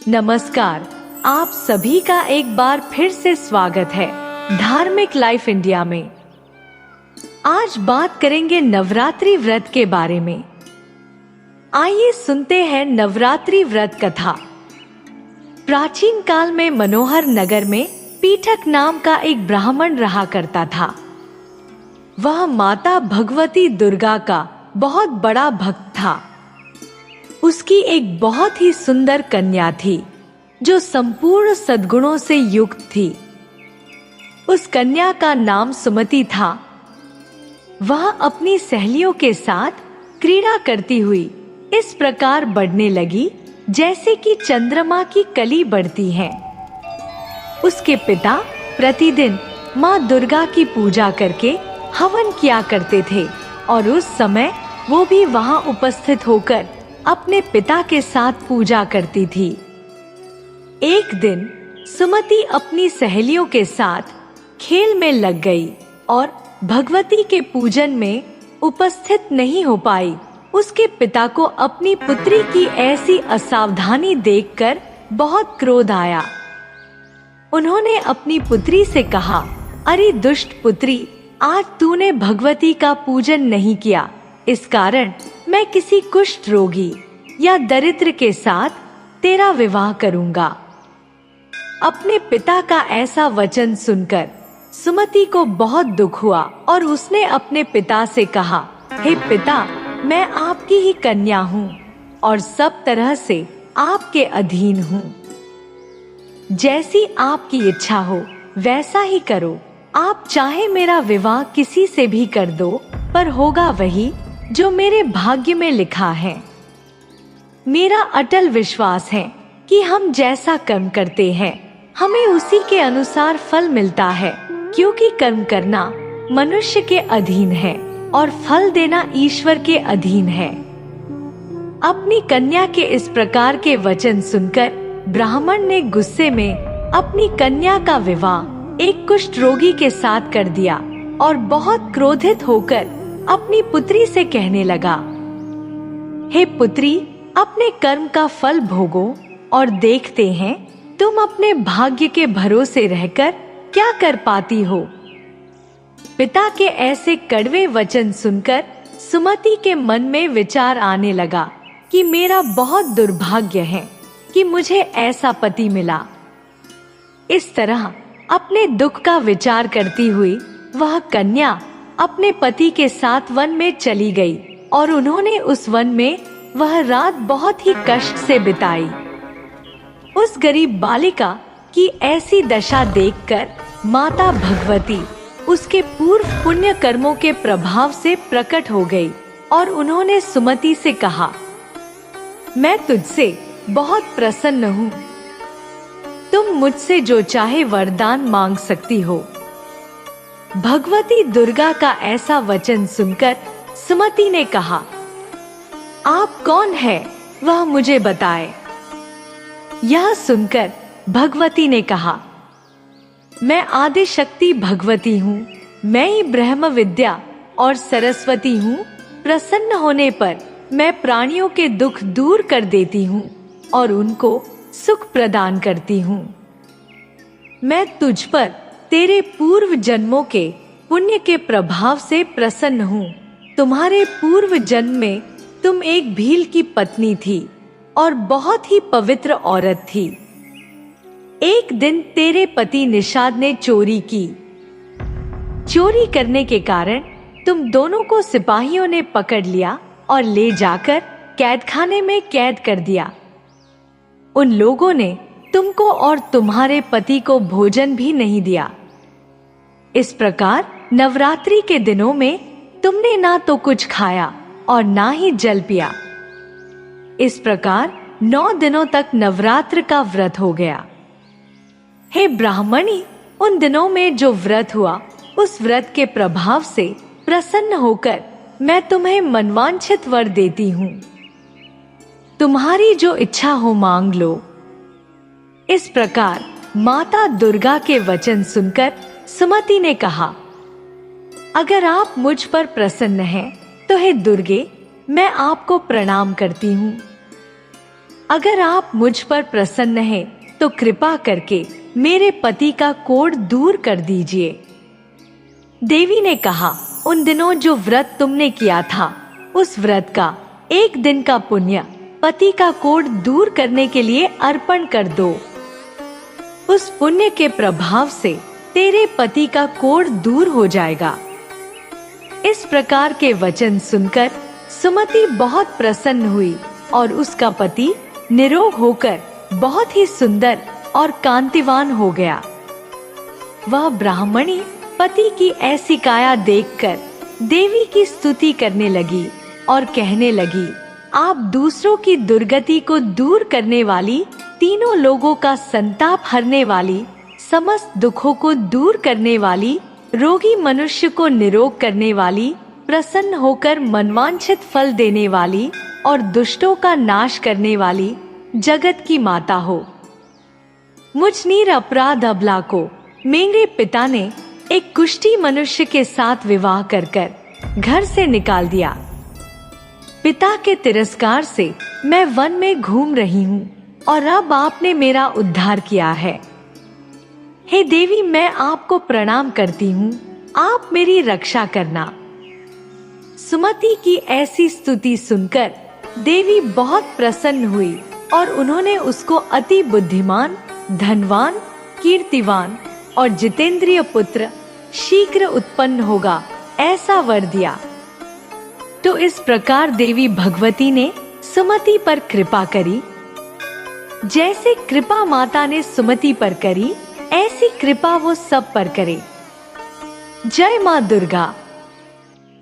नमस्कार, आप सभी का एक बार फिर से स्वागत है धार्मिक लाइफ इंडिया में। आज बात करेंगे नवरात्रि व्रत के बारे में। आइए सुनते हैं नवरात्रि व्रत कथा। प्राचीन काल में मनोहर नगर में पीठक नाम का एक ब्राह्मण रहा करता था। वह माता भगवती दुर्गा का बहुत बड़ा भक्त था। उसकी एक बहुत ही सुंदर कन्या थी जो संपूर्ण सद्गुणों से युक्त थी। उस कन्या का नाम सुमति था। वह अपनी सहेलियों के साथ क्रीड़ा करती हुई इस प्रकार बढ़ने लगी जैसे कि चंद्रमा की कली बढ़ती है। उसके पिता प्रतिदिन माँ दुर्गा की पूजा करके हवन किया करते थे और उस समय वो भी वहां उपस्थित होकर अपने पिता के साथ पूजा करती थी। एक दिन सुमति अपनी सहेलियों के साथ खेल में लग गई और भगवती के पूजन में उपस्थित नहीं हो पाई। उसके पिता को अपनी पुत्री की ऐसी असावधानी देखकर बहुत क्रोध आया। उन्होंने अपनी पुत्री से कहा, अरे दुष्ट पुत्री, आज तूने भगवती का पूजन नहीं किया। इस कारण मैं किसी कुष्ठ रोगी या दरिद्र के साथ तेरा विवाह करूंगा। अपने पिता का ऐसा वचन सुनकर सुमति को बहुत दुख हुआ और उसने अपने पिता से कहा, हे पिता, मैं आपकी ही कन्या हूँ और सब तरह से आपके अधीन हूँ। जैसी आपकी इच्छा हो वैसा ही करो। आप चाहे मेरा विवाह किसी से भी कर दो, पर होगा वही जो मेरे भाग्य में लिखा है। मेरा अटल विश्वास है कि हम जैसा कर्म करते हैं हमें उसी के अनुसार फल मिलता है, क्योंकि कर्म करना मनुष्य के अधीन है और फल देना ईश्वर के अधीन है। अपनी कन्या के इस प्रकार के वचन सुनकर ब्राह्मण ने गुस्से में अपनी कन्या का विवाह एक कुष्ठ रोगी के साथ कर दिया और बहुत क्रोधित होकर अपनी पुत्री से कहने लगा, हे पुत्री, अपने कर्म का फल भोगो और देखते हैं तुम अपने भाग्य के भरोसे रहकर क्या कर पाती हो। पिता के ऐसे कड़वे वचन सुनकर सुमति के मन में विचार आने लगा कि मेरा बहुत दुर्भाग्य है कि मुझे ऐसा पति मिला। इस तरह अपने दुख का विचार करती हुई वह कन्या अपने पति के साथ वन में चली गई और उन्होंने उस वन में वह रात बहुत ही कष्ट से बिताई। उस गरीब बालिका की ऐसी दशा देखकर माता भगवती उसके पूर्व पुण्य कर्मों के प्रभाव से प्रकट हो गई और उन्होंने सुमति से कहा, मैं तुझसे बहुत प्रसन्न हूँ। तुम मुझसे जो चाहे वरदान मांग सकती हो। भगवती दुर्गा का ऐसा वचन सुनकर सुमति ने कहा, आप कौन है वह मुझे बताए। यह सुनकर भगवती ने कहा, मैं आदि शक्ति भगवती हूँ। मैं ही ब्रह्म विद्या और सरस्वती हूँ। प्रसन्न होने पर मैं प्राणियों के दुख दूर कर देती हूँ और उनको सुख प्रदान करती हूँ। मैं तुझ पर तेरे पूर्व जन्मों के पुण्य के प्रभाव से प्रसन्न हूँ। तुम्हारे पूर्व जन्म में तुम एक भील की पत्नी थी और बहुत ही पवित्र औरत थी। एक दिन तेरे पति निषाद ने चोरी की। चोरी करने के कारण तुम दोनों को सिपाहियों ने पकड़ लिया और ले जाकर कैदखाने में कैद कर दिया। उन लोगों ने तुमको और तुम्हारे पति को भोजन भी नहीं दिया। इस प्रकार नवरात्रि के दिनों में तुमने ना तो कुछ खाया और ना ही जल पिया। इस प्रकार 9 दिनों तक नवरात्र का व्रत हो गया। हे ब्राह्मणी, उन दिनों में जो व्रत हुआ उस व्रत के प्रभाव से प्रसन्न होकर मैं तुम्हें मनवांछित वर देती हूँ। तुम्हारी जो इच्छा हो मांग लो। इस प्रकार माता दुर्गा के वचन सुनकर सुमति ने कहा, अगर आप मुझ पर प्रसन्न हैं तो हे दुर्गे, मैं आपको प्रणाम करती हूँ। अगर आप मुझ पर प्रसन्न हैं, तो कृपा करके मेरे पति का कोढ़ दूर कर दीजिए। देवी ने कहा, उन दिनों जो व्रत तुमने किया था, उस व्रत का एक दिन का पुण्य पति का कोढ़ दूर करने के लिए अर्पण कर दो। उस पुण्य के प्रभाव से तेरे पति का कोढ़ दूर हो जाएगा। इस प्रकार के वचन सुनकर सुमति बहुत प्रसन्न हुई और उसका पति निरोग होकर बहुत ही सुंदर और कांतिवान हो गया। वह ब्राह्मणी पति की ऐसी काया देखकर देवी की स्तुति करने लगी और कहने लगी, आप दूसरों की दुर्गति को दूर करने वाली, तीनों लोगों का संताप हरने वाली, समस्त दुखों को दूर करने वाली, रोगी मनुष्य को निरोग करने वाली, प्रसन्न होकर मनवांछित फल देने वाली और दुष्टों का नाश करने वाली जगत की माता हो। मुझ निरपराध अबला को मेरे पिता ने एक कुष्ठी मनुष्य के साथ विवाह कर घर से निकाल दिया। पिता के तिरस्कार से मैं वन में घूम रही हूँ और अब आपने मेरा उद्धार किया है। हे देवी, मैं आपको प्रणाम करती हूँ, आप मेरी रक्षा करना। सुमति की ऐसी स्तुति सुनकर देवी बहुत प्रसन्न हुई और उन्होंने उसको अति बुद्धिमान, धनवान, कीर्तिवान और जितेंद्रिय पुत्र शीघ्र उत्पन्न होगा ऐसा वर दिया। तो इस प्रकार देवी भगवती ने सुमति पर कृपा करी। जैसे कृपा माता ने सुमति पर करी, ऐसी कृपा वो सब पर करे। जय मां दुर्गा।